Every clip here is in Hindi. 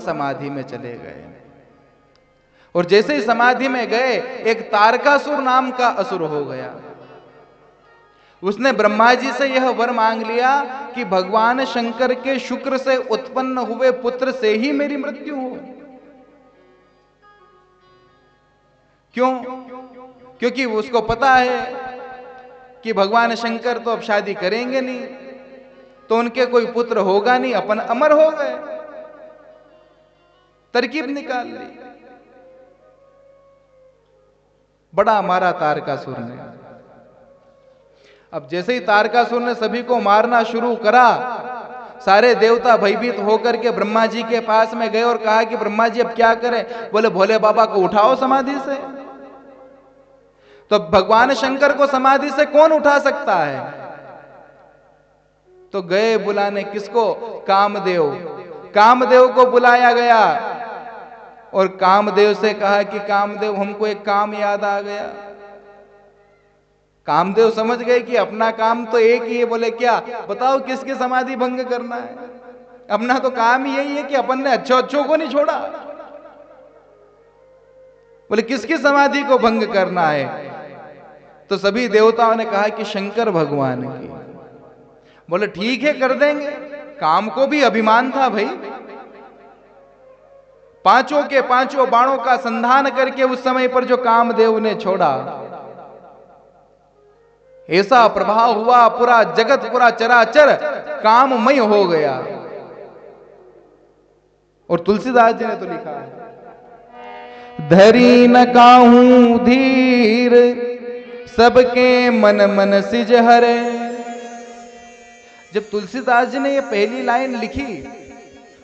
समाधि में चले गए। और जैसे ही समाधि में गए, एक तारकासुर नाम का असुर हो गया। उसने ब्रह्मा जी से यह वर मांग लिया कि भगवान शंकर के शुक्र से उत्पन्न हुए पुत्र से ही मेरी मृत्यु हो। क्यों? क्योंकि उसको पता है कि भगवान शंकर तो अब शादी करेंगे नहीं, तो उनके कोई पुत्र होगा नहीं, अपन अमर हो गए। तरकीब निकाल ली। बड़ा मारा तारकासुर ने। अब जैसे ही तारकासुर ने सभी को मारना शुरू करा, सारे देवता भयभीत होकर के ब्रह्मा जी के पास में गए और कहा कि ब्रह्मा जी अब क्या करें? बोले भोले बाबा को उठाओ समाधि से। तो भगवान शंकर को समाधि से कौन उठा सकता है? तो गए बुलाने किसको? कामदेव। कामदेव को बुलाया गया और कामदेव से कहा कि कामदेव, हमको एक काम याद आ गया। कामदेव समझ गए कि अपना काम तो एक ही है। बोले क्या? बताओ किसकी समाधि भंग करना है? अपना तो काम ही यही है कि अपन ने अच्छों को नहीं छोड़ा। बोले किसकी समाधि को भंग करना है? तो सभी देवताओं ने कहा कि शंकर भगवान की। बोले ठीक है, कर देंगे। काम को भी अभिमान था भाई। पांचों के पांचों बाणों का संधान करके उस समय पर जो कामदेव ने छोड़ा, ऐसा प्रभाव हुआ, पूरा जगत, पूरा चराचर काममय हो गया। और तुलसीदास जी ने तो लिखा है, धरी न काहू धीर सबके मन मन सिज हरे। जब तुलसीदास जी ने ये पहली लाइन लिखी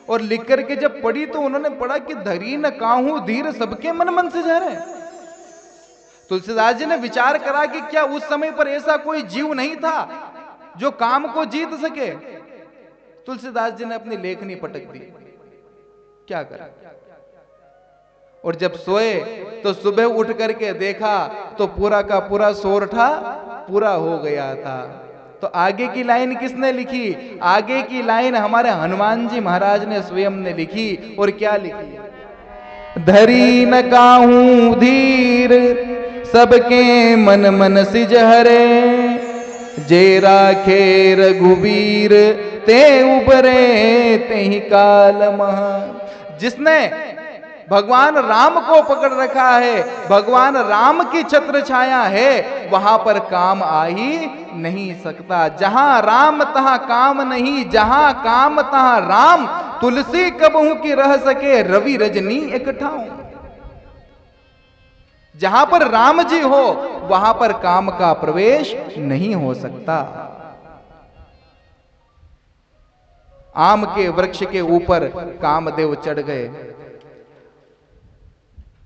और लिख करके जब पढ़ी, तो उन्होंने पढ़ा कि धरी न काहू धीर सबके मन मन सिज हरे। तुलसीदास जी ने विचार करा कि क्या उस समय पर ऐसा कोई जीव नहीं था जो काम को जीत सके? तुलसीदास जी ने अपनी लेखनी पटक दी। क्या करा? और जब सोए तो सुबह उठ करके देखा तो पूरा का पूरा सोरठा पूरा हो गया था। तो आगे की लाइन किसने लिखी? आगे की लाइन हमारे हनुमान जी महाराज ने स्वयं ने लिखी। और क्या लिखी? धरी न काहू धीर सबके मन मन सिज हरे, जे राखे रघुवीर ते उबरे ते ही काल मह। जिसने भगवान राम को पकड़ रखा है, भगवान राम की छत्र छाया है, वहां पर काम आ ही नहीं सकता। जहां राम तहां काम नहीं, जहां काम तहां राम, तुलसी कबहू की रह सके रवि रजनी एक ठाऊं। जहां पर राम जी हो वहां पर काम का प्रवेश नहीं हो सकता। आम के वृक्ष के ऊपर कामदेव चढ़ गए।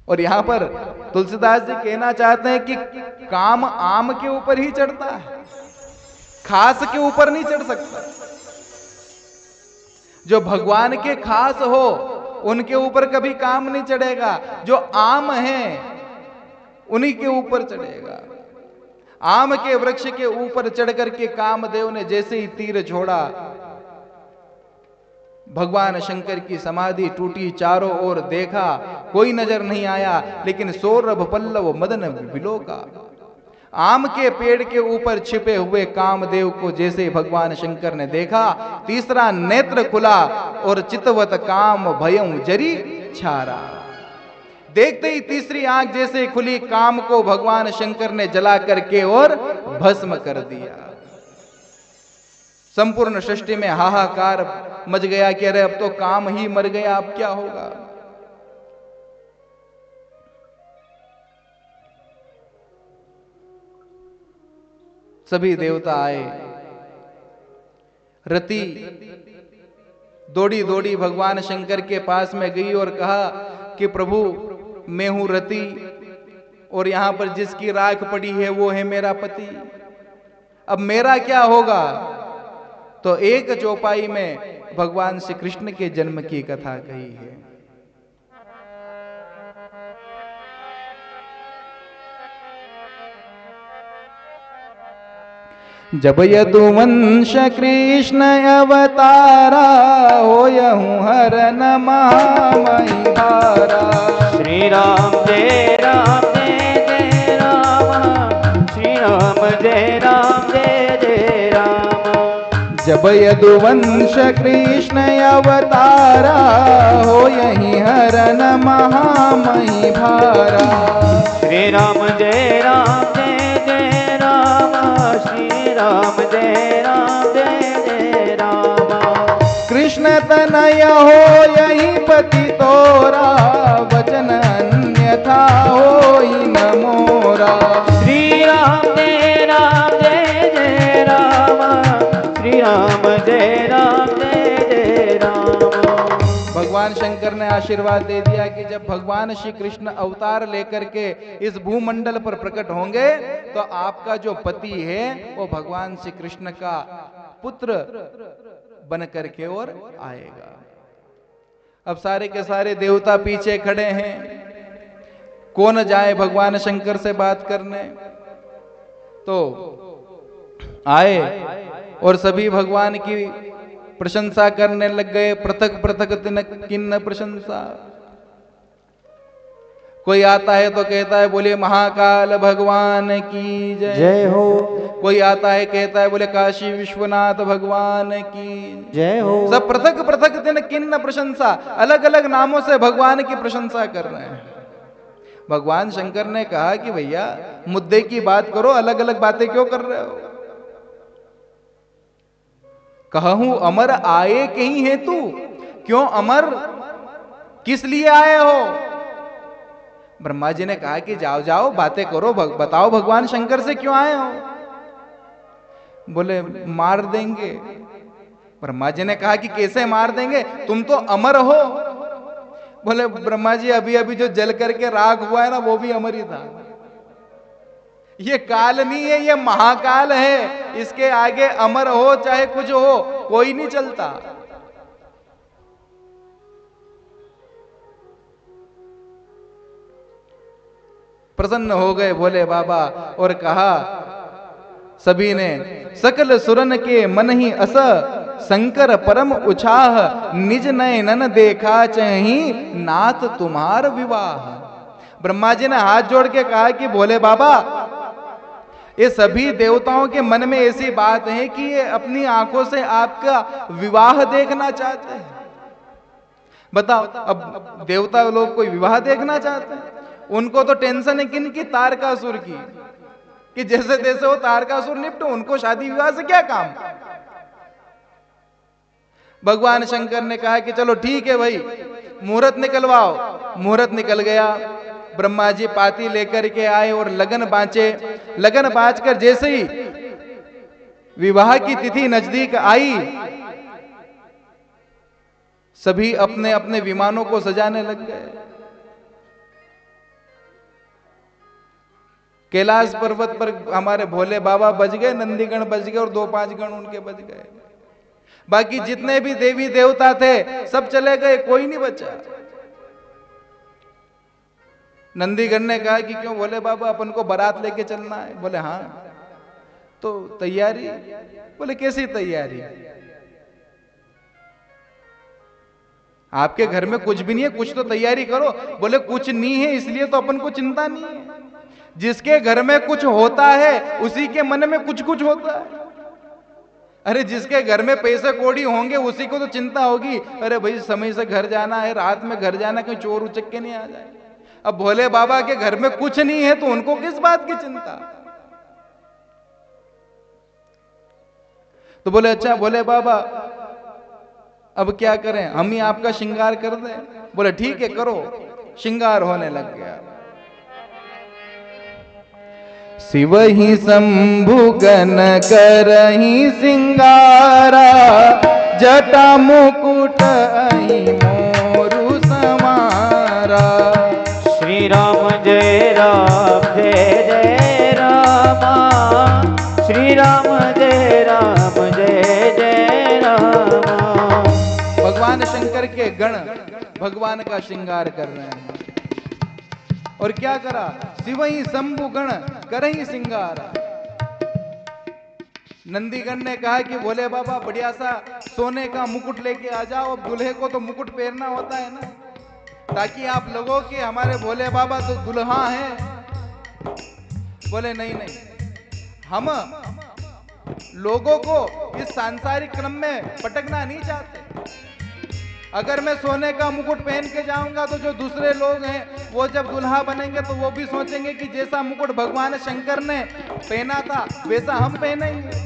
और यहां पर तुलसीदास जी कहना चाहते हैं कि काम आम के ऊपर ही चढ़ता है, खास के ऊपर नहीं चढ़ सकता। जो भगवान के खास हो उनके ऊपर कभी काम नहीं चढ़ेगा, जो आम है उन्हीं के ऊपर चढ़ेगा। आम के वृक्ष के ऊपर चढ़ करके कामदेव ने जैसे ही तीर छोड़ा, भगवान शंकर की समाधि टूटी। चारों ओर देखा, कोई नजर नहीं आया, लेकिन सौरभ पल्लव मदन विलोका। आम के पेड़ के ऊपर छिपे हुए कामदेव को जैसे भगवान शंकर ने देखा, तीसरा नेत्र खुला और चितवत काम भयं जरी छारा। देखते ही तीसरी आंख जैसे खुली, काम को भगवान शंकर ने जला करके और भस्म कर दिया। संपूर्ण सृष्टि में हाहाकार मच गया कि अरे अब तो काम ही मर गया, अब क्या होगा। सभी देवता आए। रति दौड़ी दौड़ी भगवान शंकर के पास में गई और कहा कि प्रभु, मैं हूं रति और यहां पर जिसकी राख पड़ी है वो है मेरा पति, अब मेरा क्या होगा। तो एक चौपाई में भगवान श्री कृष्ण के जन्म की कथा कही है। जब यदुवंश कृष्ण अवतारा होयहूँ हरन महामही भारा। श्री राम जय राम, श्री राम जय जय राम। जब यदुवंश कृष्ण अवतारा होयहि हरन महामही भारा। श्री राम जय राम, श्री राम जय जय राम। कृष्ण तनय हो यही पति तोरा, वचन अन्यथा होई न मोरा। श्री राम जय राम, श्री राम जय जय राम। भगवान शंकर ने आशीर्वाद दे दिया कि जब भगवान श्री कृष्ण अवतार लेकर के इस भूमंडल पर प्रकट होंगे तो आपका जो पति है वो भगवान श्री कृष्ण का पुत्र बन करके और आएगा। अब सारे के सारे देवता पीछे खड़े हैं, कौन जाए भगवान शंकर से बात करने। तो आए और सभी भगवान की प्रशंसा करने लग गए, पृथक पृथक किन्न प्रशंसा। कोई आता है तो कहता है बोले महाकाल भगवान की जय हो। कोई आता है कहता है बोले काशी विश्वनाथ भगवान की जय हो। सब पृथक पृथक किन्न प्रशंसा, अलग अलग नामों से भगवान की प्रशंसा कर रहे हैं। भगवान शंकर ने कहा कि भैया मुद्दे की बात करो, अलग अलग बातें क्यों कर रहे हो। कहूं अमर आए कहीं है तू, क्यों अमर किस लिए आए हो। ब्रह्मा जी ने कहा कि जाओ जाओ बातें करो, बताओ भगवान शंकर से क्यों आए हो। बोले मार देंगे। ब्रह्मा जी ने कहा कि कैसे मार देंगे, तुम तो अमर हो। बोले ब्रह्मा जी अभी अभी जो जल करके राख हुआ है ना वो भी अमर ही था। ये काल नहीं है, ये महाकाल है, इसके आगे अमर हो चाहे कुछ हो कोई नहीं चलता। प्रसन्न हो गए भोले बाबा और कहा सभी ने, सकल सुरन के मन ही अस शंकर परम उछाह, निज नयनन देखा चही नाथ तुम्हार विवाह। ब्रह्मा जी ने हाथ जोड़ के कहा कि भोले बाबा ये सभी देवताओं के मन में ऐसी बात है कि ये अपनी आंखों से आपका विवाह देखना चाहते हैं। बताओ अब देवता लोग कोई विवाह देखना चाहते हैं, उनको तो टेंशन है किन की, तारकासुर की, कि जैसे तैसे वो तारकासुर निपटो, उनको शादी विवाह से क्या काम। भगवान शंकर ने कहा कि चलो ठीक है भाई मुहूर्त निकलवाओ। मुहूर्त निकल गया, ब्रह्मा जी पाती लेकर के आए और लगन बांचे। लगन बांचकर जैसे ही विवाह की तिथि नजदीक आई, सभी अपने अपने विमानों को सजाने लग गए। कैलाश पर्वत पर हमारे भोले बाबा बज गए, नंदीगण बज गए और 2-5 गण उनके बज गए। बाकी जितने भी देवी देवता थे सब चले गए, कोई नहीं बचा। नंदीगण ने कहा कि क्यों भोले बाबा अपन को बारात लेके चलना है। बोले हाँ। तो तैयारी? बोले कैसी तैयारी? आपके घर में कुछ भी नहीं है, कुछ तो तैयारी करो। बोले कुछ नहीं है इसलिए तो अपन को चिंता नहीं है। जिसके घर में कुछ होता है उसी के मन में कुछ कुछ होता है। अरे जिसके घर में पैसे कौड़ी होंगे उसी को तो चिंता होगी, अरे भाई समय से घर जाना है, रात में घर जाना, कहीं चोर उचक के नहीं आ जाए। अब भोले बाबा के घर में कुछ नहीं है तो उनको किस बात की चिंता। तो बोले अच्छा भोले बाबा अब क्या करें, हम ही आपका श्रृंगार कर दें। बोले ठीक है करो। श्रृंगार होने लग गया। शिव ही शंभु गन करही सिंगारा, जटा मुकुट अहि मोरु समारा। श्री राम जय राम जय जय रामा, श्री राम जय रामा। भगवान शंकर के गण भगवान का श्रृंगार कर रहे हैं। और क्या करा, शिव ही शंभु गण करही सिंगारा। नंदीगण ने कहा कि भोले बाबा बढ़िया सा सोने का मुकुट लेके आ जाओ। अब दूल्हे को तो मुकुट पहनना होता है ना, ताकि आप लोगों के हमारे भोले बाबा तो दुल्हा हैं। बोले नहीं नहीं, हम लोगों को इस सांसारिक क्रम में पटकना नहीं चाहते। अगर मैं सोने का मुकुट पहन के जाऊंगा तो जो दूसरे लोग हैं वो जब दुल्हा बनेंगे तो वो भी सोचेंगे कि जैसा मुकुट भगवान शंकर ने पहना था वैसा हम पहनेंगे।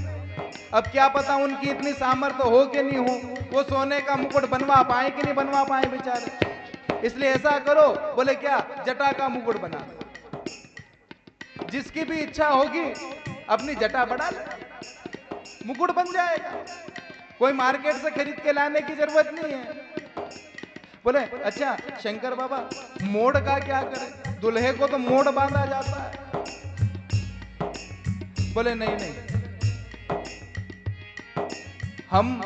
अब क्या पता उनकी इतनी सामर्थ्य हो कि नहीं हो, वो सोने का मुकुट बनवा पाए कि नहीं बनवा पाए बेचारे। इसलिए ऐसा करो, बोले क्या, जटा का मुकुट बना। जिसकी भी इच्छा होगी अपनी जटा बढ़ा ले, मुकुट बन जाएगा। कोई मार्केट से खरीद के लाने की जरूरत नहीं है। बोले अच्छा शंकर बाबा मोड़ का क्या करें, दुल्हे को तो मोड़ बांधा जाता है। बोले नहीं नहीं, हम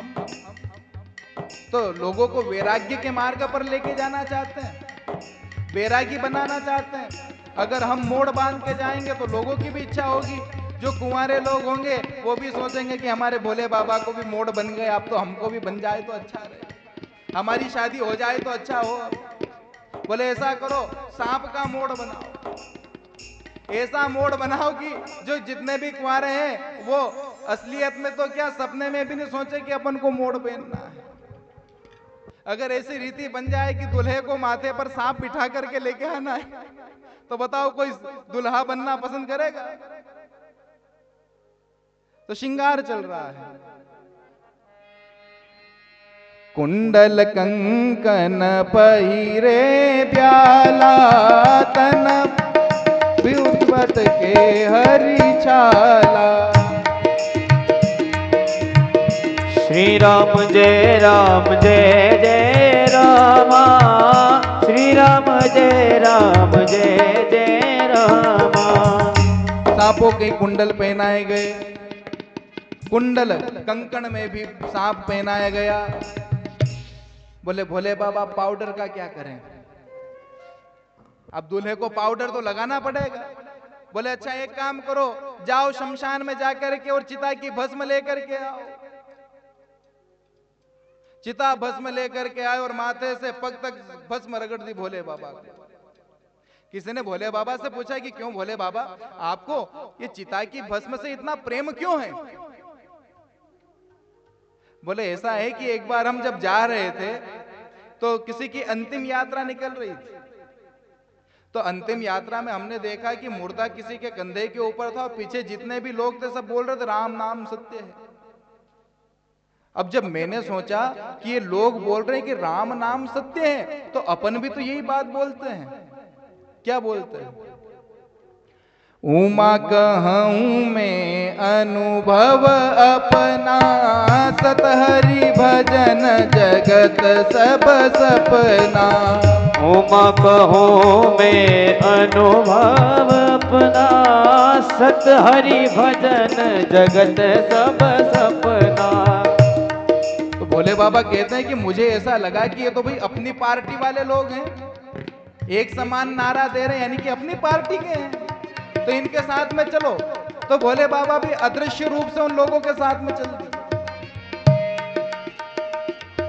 तो लोगों को वैराग्य के मार्ग पर लेके जाना चाहते हैं, वैरागी बनाना चाहते हैं। अगर हम मोड़ बांध के जाएंगे तो लोगों की भी इच्छा होगी, जो कुंवारे लोग होंगे वो भी सोचेंगे कि हमारे भोले बाबा को भी मोड़ बन गए, अब तो हमको भी बन जाए तो अच्छा रहे, हमारी शादी हो जाए तो अच्छा हो। बोले ऐसा करो, सांप का मोड़ बनाओ। ऐसा मोड़ बनाओ कि जो जितने भी कुंवारे हैं वो असलियत में तो क्या सपने में भी नहीं सोचे कि अपन को मोड़ पहनना है। अगर ऐसी रीति बन जाए कि दुल्हे को माथे पर सांप बिठा करके लेके आना है तो बताओ कोई दुल्हा बनना पसंद करेगा। तो श्रृंगार चल रहा है, कुंडल कंकन पहिरे ब्याला तन विउद्वत के हरि छाला। श्री राम जय जय रामा, श्री राम जय जय रामा। सांपों के कुंडल पहनाए गए, कुंडल कंकण में भी सांप पहनाया गया। बोले भोले बाबा पाउडर का क्या करें, अब दूल्हे को पाउडर तो लगाना पड़ेगा। बोले अच्छा एक काम करो, जाओ शमशान में जाकर के और चिता की भस्म लेकर के आओ। चिता भस्म लेकर के आए और माथे से पग तक भस्म रगड़ दी भोले बाबा को। किसी ने भोले बाबा से पूछा कि क्यों भोले बाबा आपको ये चिता की भस्म से इतना प्रेम क्यों है। बोले ऐसा है कि एक बार हम जब जा रहे थे तो किसी की अंतिम यात्रा निकल रही थी, तो अंतिम यात्रा में हमने देखा कि मुर्दा किसी के कंधे के ऊपर था और पीछे जितने भी लोग थे सब बोल रहे थे राम नाम सत्य है। अब जब मैंने सोचा कि ये लोग बोल रहे हैं कि राम नाम सत्य है तो अपन भी तो यही बात बोलते हैं। क्या बोलते हैं, उमा कहूं मैं अनुभव अपना, सतहरि भजन जगत सब सपना। उमा कहो मैं अनुभव अपना, सत हरि भजन जगत सब सपना। तो भोले बाबा कहते हैं कि मुझे ऐसा लगा कि ये तो भाई अपनी पार्टी वाले लोग हैं, एक समान नारा दे रहे हैं यानी कि अपनी पार्टी के हैं, तो इनके साथ में चलो। तो भोले बाबा भी अदृश्य रूप से उन लोगों के साथ में चल दिए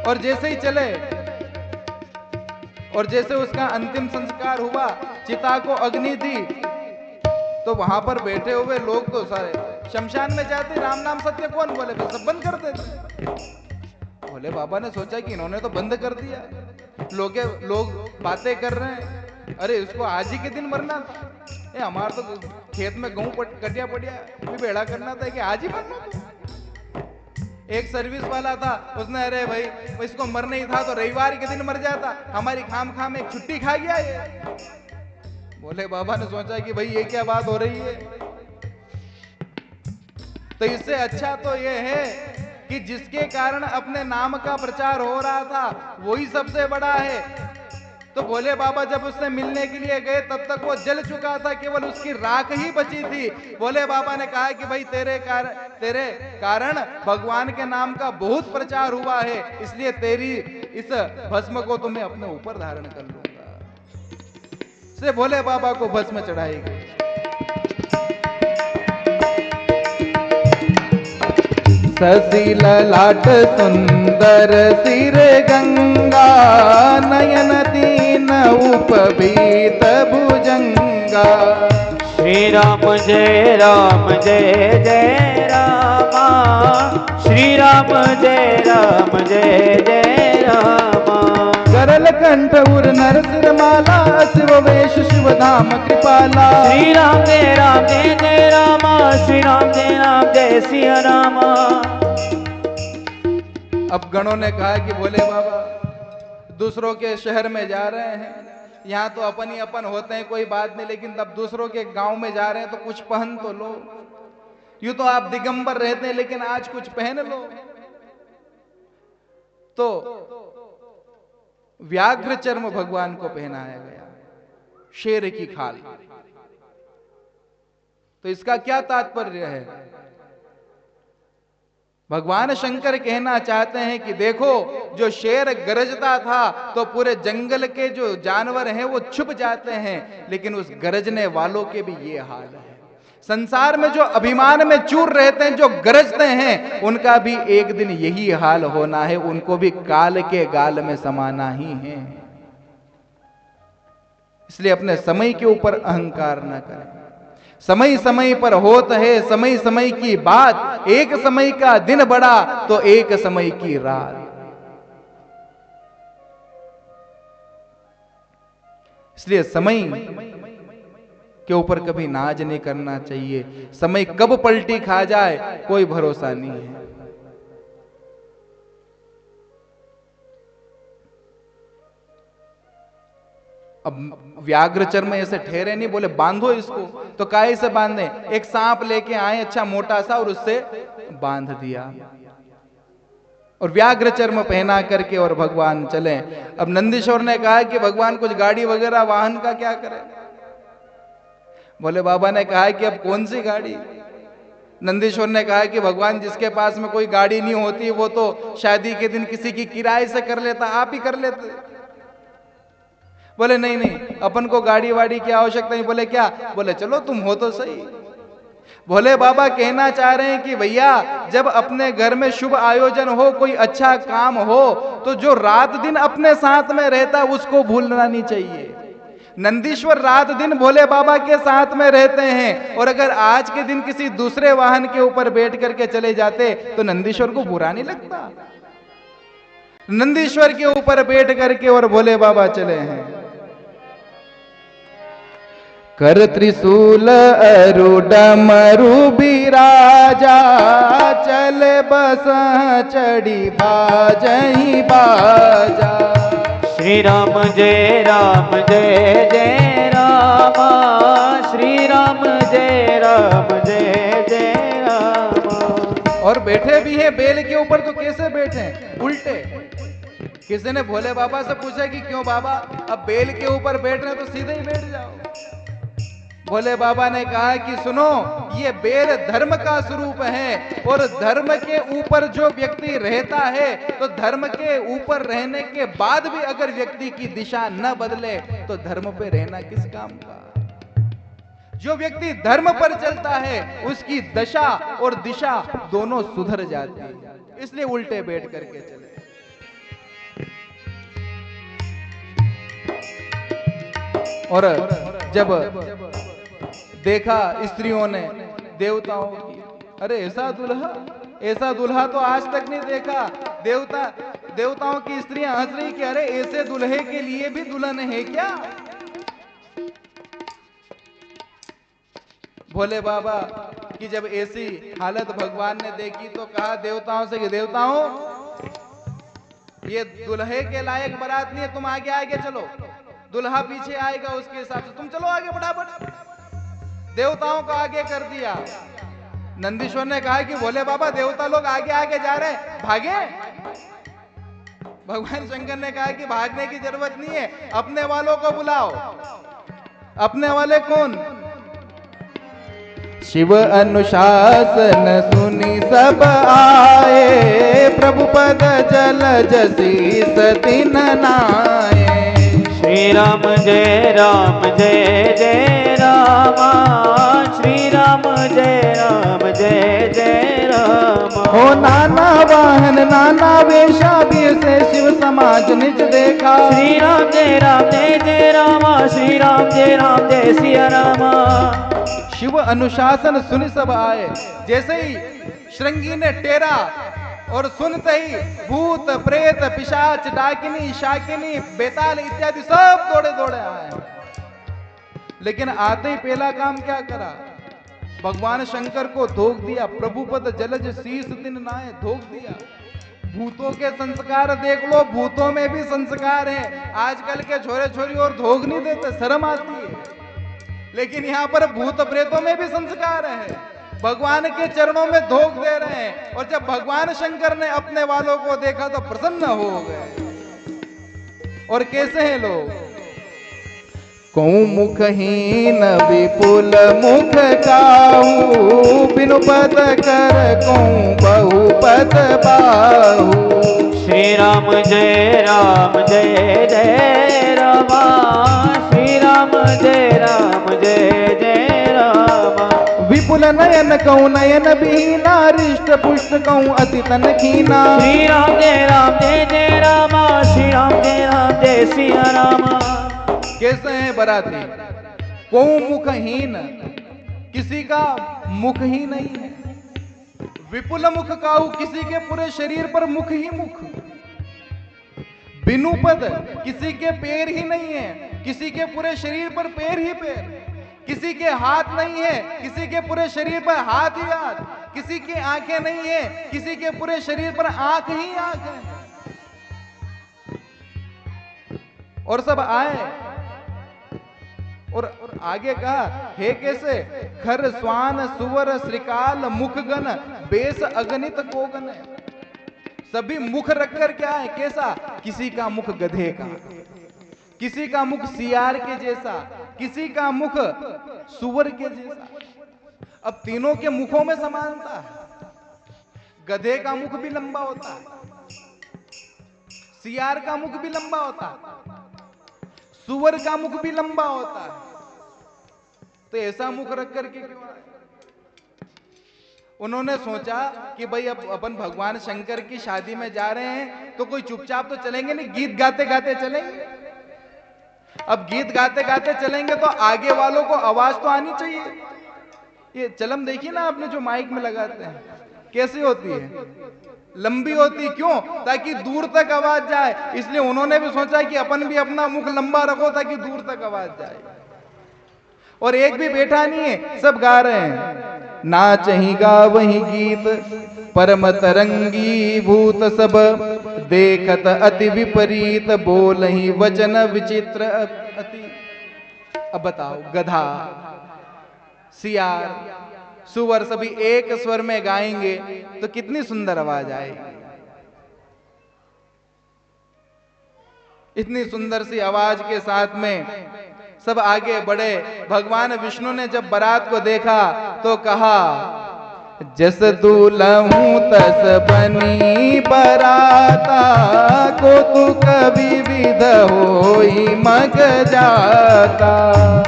और जैसे ही चले और जैसे उसका अंतिम संस्कार हुआ, चिता को अग्नि दी, तो वहां पर बैठे हुए लोग तो सारे शमशान में जाते राम नाम सत्य कौन बोले, तो सब बंद कर देते। भोले बाबा ने सोचा कि इन्होंने तो बंद कर दिया, लोग बातें कर रहे हैं, अरे उसको आज ही के दिन मरना था, हमारा तो खेत में गेहूं कटिया पड़िया भी बेड़ा करना था कि आज ही मरना था। एक सर्विस वाला था, उसने अरे भाई इसको मरना ही था तो रविवार के दिन मर जाता, हमारी खाम खाम एक छुट्टी खा गया ये। भोले बाबा ने सोचा कि भाई ये क्या बात हो रही है। तो इससे अच्छा तो ये है कि जिसके कारण अपने नाम का प्रचार हो रहा था वही सबसे बड़ा है। तो भोले बाबा जब उससे मिलने के लिए गए तब तक वो जल चुका था, केवल उसकी राख ही बची थी। भोले बाबा ने कहा कि भाई तेरे कारण भगवान के नाम का बहुत प्रचार हुआ है, इसलिए तेरी इस भस्म को तो मैं अपने ऊपर धारण कर लूंगा। से भोले बाबा को भस्म चढ़ाई गई। शशि ललाट सुंदर सिर गंगा, नयन दीन उपबीत भुजंगा। श्री राम जय जय रामा, श्री राम जय जय रामा। करल कंठ उर नर सिर माला, शिव वेश शिव धाम कृपाला। श्री राम जय रामा, श्री राम जय सिया रामा। अब गणों ने कहा कि भोले बाबा दूसरों के शहर में जा रहे हैं, यहाँ तो अपन ही अपन होते हैं, कोई बात नहीं, लेकिन तब दूसरों के गांव में जा रहे हैं तो कुछ पहन तो लो। यूं तो आप दिगंबर रहते हैं, लेकिन आज कुछ पहन लो। तो व्याघ्र चर्म भगवान को पहनाया गया, शेर की खाल। तो इसका क्या तात्पर्य है? भगवान शंकर कहना चाहते हैं कि देखो, जो शेर गरजता था तो पूरे जंगल के जो जानवर हैं वो छुप जाते हैं, लेकिन उस गरजने वालों के भी ये हाल है। संसार में जो अभिमान में चूर रहते हैं, जो गरजते हैं, उनका भी एक दिन यही हाल होना है, उनको भी काल के गाल में समाना ही है। इसलिए अपने समय के ऊपर अहंकार न करें। समय समय पर होत है समय समय की बात, एक समय का दिन बड़ा तो एक समय की रात। इसलिए समय के ऊपर कभी नाज नहीं करना चाहिए। समय कब पलटी खा जाए कोई भरोसा नहीं है। अब व्याघ्र चर्म ऐसे ठहरे नहीं, बोले बांधो इसको, तो काहे से बांधे? एक सांप लेके आए अच्छा मोटा सा और उससे बांध दिया और व्याघ्र चर्म पहना करके और भगवान चले। अब नंदीश्वर ने कहा कि भगवान कुछ गाड़ी वगैरह वाहन का क्या करें? बोले बाबा ने कहा कि अब कौन सी गाड़ी? नंदीश्वर ने कहा कि भगवान जिसके पास में कोई गाड़ी नहीं होती वो तो शादी के दिन किसी की किराए से कर लेता, आप ही कर लेते। बोले नहीं नहीं, अपन को गाड़ी वाड़ी की आवश्यकता नहीं। बोले क्या? बोले चलो तुम हो तो सही। भोले बाबा कहना चाह रहे हैं कि भैया जब अपने घर में शुभ आयोजन हो, कोई अच्छा काम हो, तो जो रात दिन अपने साथ में रहता है उसको भूलना नहीं चाहिए। नंदीश्वर रात दिन भोले बाबा के साथ में रहते हैं, और अगर आज के दिन किसी दूसरे वाहन के ऊपर बैठ करके चले जाते तो नंदीश्वर को बुरा नहीं लगता। नंदीश्वर के ऊपर बैठ करके और भोले बाबा चले हैं। कर त्रिशूल अरु डमरु बिराजा, चल बस चढ़ी बाजही बाजा। श्री राम जय जय रामा, श्री राम जय जय रामा। और बैठे भी हैं बेल के ऊपर, तो कैसे बैठे? उल्टे। किसी ने भोले बाबा से पूछा कि क्यों बाबा, अब बेल के ऊपर बैठ रहे तो सीधे ही बैठ जाओ। भोले बाबा ने कहा कि सुनो, ये बेल धर्म का स्वरूप है, और धर्म के ऊपर जो व्यक्ति रहता है तो धर्म के ऊपर रहने के बाद भी अगर व्यक्ति की दिशा न बदले तो धर्म पे रहना किस काम का? जो व्यक्ति धर्म पर चलता है उसकी दशा और दिशा दोनों सुधर जाती है। इसलिए उल्टे बैठ करके चले। और जब देखा स्त्रियों ने देवताओं की, अरे ऐसा दूल्हा तो आज तक नहीं देखा। देवताओं की स्त्रियां हंस रही कि अरे ऐसे दूल्हे के लिए भी दुल्हन है क्या? भोले बाबा की जब ऐसी हालत भगवान ने देखी तो कहा देवताओं से कि देवताओं, ये दुल्हे के लायक बारात नहीं है, तुम आगे आगे चलो, दुल्हा पीछे आएगा उसके हिसाब से, तुम चलो आगे फटाफट। देवताओं को आगे कर दिया। नंदीश्वर ने कहा कि भोले बाबा देवता लोग आगे आगे जा रहे हैं, भागे। भगवान शंकर ने कहा कि भागने की जरूरत नहीं है, अपने वालों को बुलाओ। अपने वाले कौन? शिव अनुशासन सुनी सब आए, प्रभु पद जल जसी सतिन नाये। श्री राम जय जय रामा, श्री राम जय जय रामा। हो नाना वाहन नाना वेशा वीर से शिव समाज निज देखा। श्री राम जय रामा, श्री राम जय सिया रामा। शिव अनुशासन सुन सब आए। जैसे ही श्रृंगी ने टेरा और सुनते ही भूत प्रेत पिशाच डाकिनी शाकिनी बेताल इत्यादि सब दौड़े दौड़े आए। लेकिन आते ही पहला काम क्या करा, भगवान शंकर को धोख दिया। प्रभुपद जलज शीस दिन नाए, धोख दिया। भूतों के संस्कार देख लो, भूतों में भी संस्कार है। आजकल के छोरे छोरी और धोख नहीं देते, शर्म आती है। लेकिन यहाँ पर भूत प्रेतों में भी संस्कार है, भगवान के चरणों में धोख दे रहे हैं। और जब भगवान शंकर ने अपने वालों को देखा तो प्रसन्न हो गए। और कैसे हैं लोग, कौं मुखहीन विपुल मुख काहू, बिनु पद कर कौं बहुपद बाहू। श्री राम जय जय रामा, श्री राम जय जय रामा। विपुल नयन कौं नयन बीना, हृष्ट पुष्ट कौं अति तन कीना। श्री राम जय रामा, श्री राम जय सिया रामा। कैसे हैं बराती, कौं मुखहीन, किसी का मुख ही नहीं है। विपुल मुख काहू, किसी के पूरे शरीर पर मुख ही मुख। बिनु पद, किसी के पैर ही नहीं है, किसी के पूरे शरीर पर पैर ही पैर। किसी के हाथ नहीं है, किसी के पूरे शरीर पर हाथ ही हाथ। किसी की आंखें नहीं है, किसी के पूरे शरीर पर आंख ही आंख है। और सब आए और आगे कहा, हे कैसे खर स्वान सुवर श्रीकाल मुखगन, बेस अगणित कोगन। सभी मुख रखकर क्या है, कैसा, किसी का मुख गधे का, किसी का मुख सियार के जैसा, किसी का मुख सुवर के जैसा। अब तीनों के मुखों में समानता है। गधे का मुख भी लंबा होता है, सियार का मुख भी लंबा होता है, सुवर का मुख भी लंबा होता है। तो ऐसा मुख रख करके क्यों आए? उन्होंने सोचा कि भाई अब अपन भगवान शंकर की शादी में जा रहे हैं तो कोई चुपचाप तो चलेंगे नहीं, गीत गाते गाते चलेंगे। अब गीत गाते गाते चलेंगे तो आगे वालों को आवाज तो आनी चाहिए। ये चलम देखिए ना आपने, जो माइक में लगाते हैं कैसी होती है, लंबी होती। क्यों? ताकि दूर तक आवाज जाए। इसलिए उन्होंने भी सोचा कि अपन भी अपना मुख लंबा रखो ताकि दूर तक आवाज जाए। और एक भी बैठा नहीं है, सब गा रहे हैं। नाचही गावही गीत परम तरंगी, भूत सब देखत अति विपरीत, बोलही वचन विचित्र अति। अब बताओ, गधा सियार सुवर सभी एक स्वर में गाएंगे तो कितनी सुंदर आवाज आएगी। इतनी सुंदर सी आवाज के साथ में सब आगे बढ़े। भगवान विष्णु ने जब बारात को देखा तो कहा, जस दूल्हूं तस बनी बराता, को तू कभी विध होई मग जाता।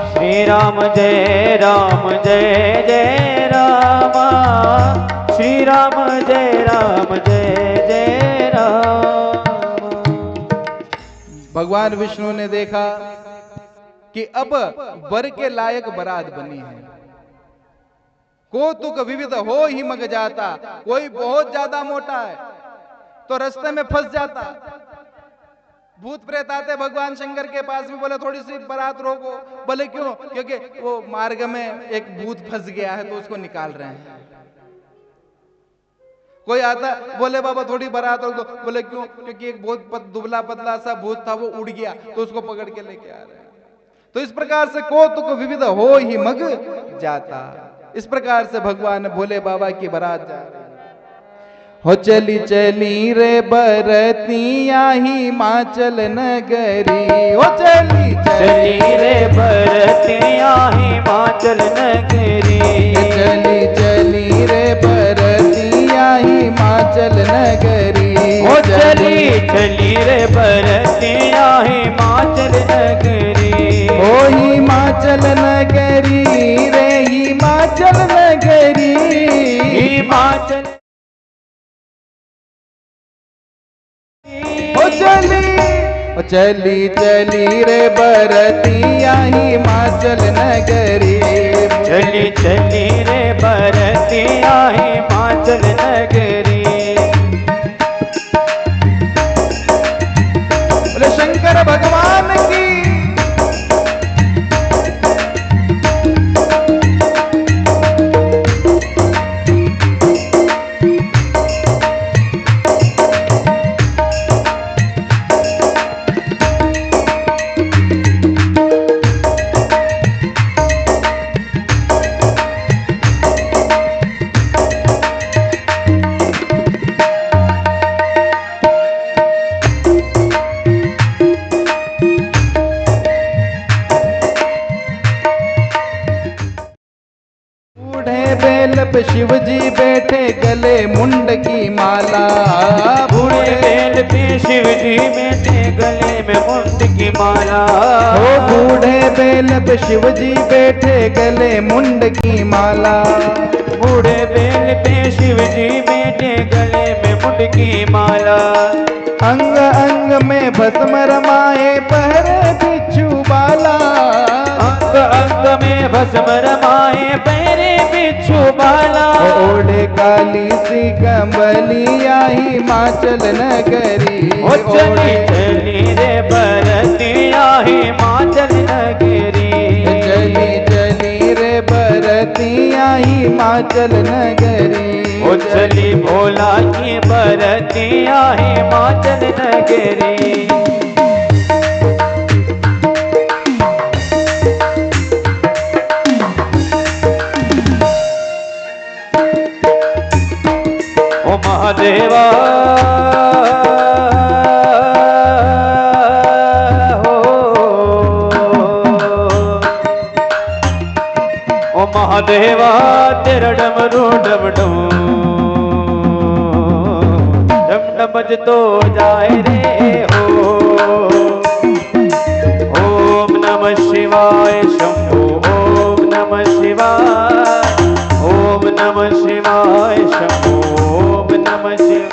श्री राम जय जय रामा, श्री राम जय जय रामा। भगवान विष्णु ने देखा कि अब वर के लायक बारात बनी है। कौतुक विविध हो ही मग जाता। कोई बहुत ज्यादा मोटा है तो रास्ते में फंस जाता। भूत प्रेत आते भगवान शंकर के पास भी, बोले थोड़ी सी बारात रोको। बोले क्यों? क्योंकि वो मार्ग में एक भूत फंस गया है तो उसको निकाल रहे हैं। कोई आता, बोले बाबा थोड़ी बारात रोक दो। बोले क्यों? क्योंकि एक बहुत दुबला पतला सा भूत था, वो उड़ गया तो उसको पकड़ के लेके आ रहे हैं। तो इस प्रकार से कौतुक विविध हो ही मग जाता। इस प्रकार से भगवान भोले बाबा की बारात जा रही। हो चली चली रे बरतिया हिमाचल नगरी, हो चली चली रे बरतिया हिमाचल नगरी, चली चली रे बरतिया हिमाचल नगरी, हो चली चली रे बरतिया हिमाचल नगरी, ओ हिमाचल नगरी रे हिमाचल नगरी, हिमाचल चली चली रे बरतिया हिमाचल नगरी, चली चली रे बरतिया हिमाचल नगरी। बोले शंकर भगवान की। पे शिव जी बैठे गले मुंड की माला, बूढ़े बेल पे शिव जी बैठे गले में मुंड की माला। ओ बूढ़े बेल पे शिव जी बैठे गले मुंड की माला, बूढ़े बेल पे शिव जी बैठे गले में मुंड की माला। अंग अंग में भस्म रमाए पहरे बिच्छू बाला, अंग अंग में भस्म रमाए पहरे बिच्छू बाला। ओढ़े काली सी कंबलिया हिमाचल नगरी, ओ चली चली रे बरतिया हिमाचल नगरी, चली चली रे बरतिया हिमाचल नगरी। ओ चली भोला की बरतिया हिमाचल नगरी। ओ महादेवा हो, ओ महादेवा तेरा डमरू डम डम डम डम बजतो जाए रे हो। ओम नमः शिवाय शंभो, ओम नमः शिवाय, ओम नमः शिवाय शंभो, ओम नमः शिवाय।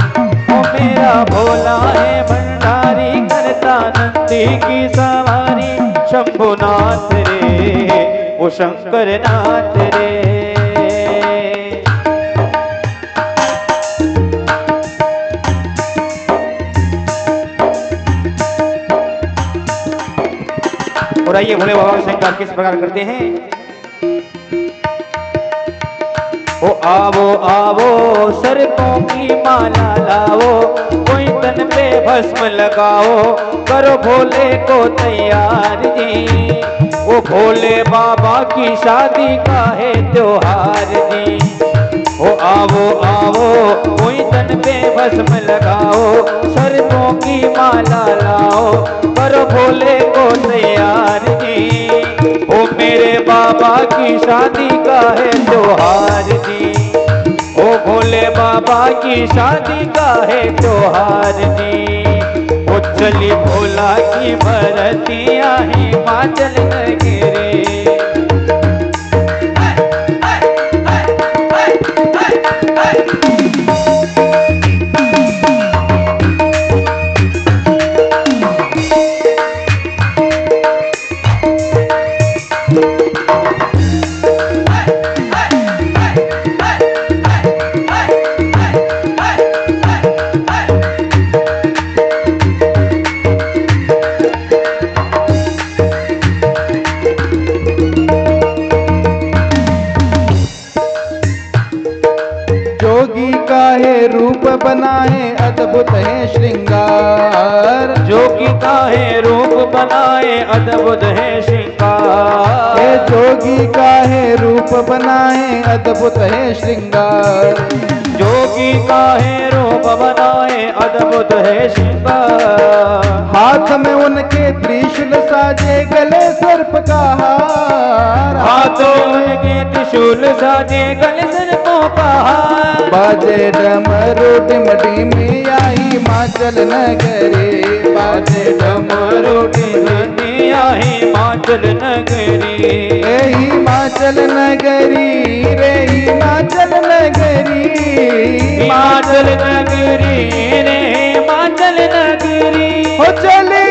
ओ मेरा भोला है भंडारी करता नंदी की सवारी, शंभुनाथ रे ओ शंकर नाथ रे। और आइए भोले बाबा का श्रृंगार किस प्रकार करते हैं। ओ आवो आवो सर्पों की माला लाओ, कोई तन पे भस्म लगाओ, करो भोले को तैयार जी। ओ भोले बाबा की शादी का है त्योहार जी। ओ आवो आवो कोई तन पे भस्म लगाओ, सर्पों की माला लाओ, करो भोले को तैयार जी। ओ मेरे बाबा की शादी का है त्योहार जी। ओ भोले बाबा की शादी का है त्योहार जी। ओ चली भोला की बरतिया हिमाचल नगरी। जोगी का है रूप बना है अद्भुत है श्रृंगार, जोगी का है रूप बनाए अद्भुत है श्रृंगार। हे जोगी का है रूप बना है अद्भुत है श्रृंगार, जोगी का है रूप बनाए अद्भुत है श्रृंगार। हाथ में उनके त्रिशूल साजे गले सर्प का हार, हाथों उनके त्रिशूल साजे गले सर्पों का हार। बाजे डमरू डिम डिम या हिमाचल नगरी, बाजे डमरू डिम या हिमाचल नगरी। रे हिमाचल नगरी, रे हिमाचल नगरी, हिमाचल नगरी रे हिमाचल नगरी। हो चले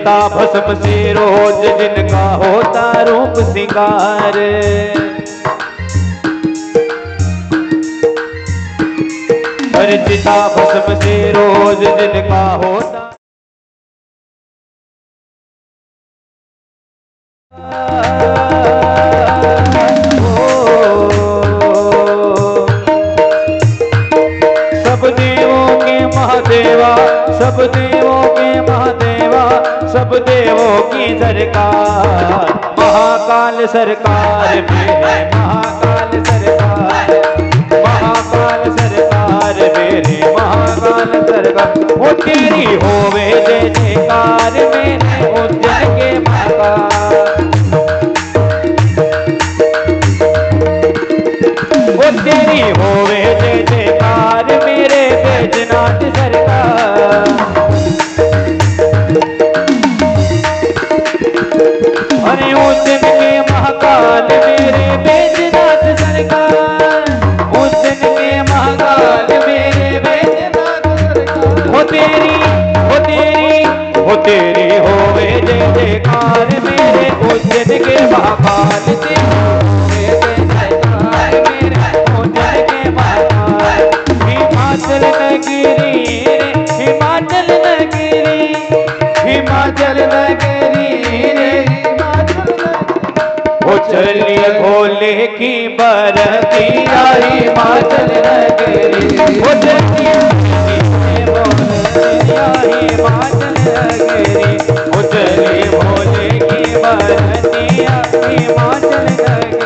चिता भस्म से रोज जिनका होता रूप सिंगार। हर चिता भस्म से रोज जिनका होता सब देवों के महादेवा, सब देवों के महादेवा, सब देवों की सरकार, महाकाल सरकार मेरे महाकाल सरकार, महाकाल सरकार मेरे महाकाल सरकार। वो तेरी होवे जय जयकार मेरे उज्जैन के महाकाल। वो तेरी होवे जय जयकार मेरे बैजनाथ सरकार। अरे उज्जैन के महाकाल मेरे बैजनाथ सरकार, उज्जैन के महाकाल मेरे बैजनाथ सरकार। हो तेरी होवे जय जयकार मेरे उज्जैन के महाकाल से हिमाचल नगरी, हिमाचल नगरी, हिमाचल नगरी रे हिमाचल नगरी। वो चलिए भोले की बरतिया हिमाचल नगरी, वो चलिए हिमाचल नगरी, वो चलिए भोले की बरतिया हिमाचल नगरी।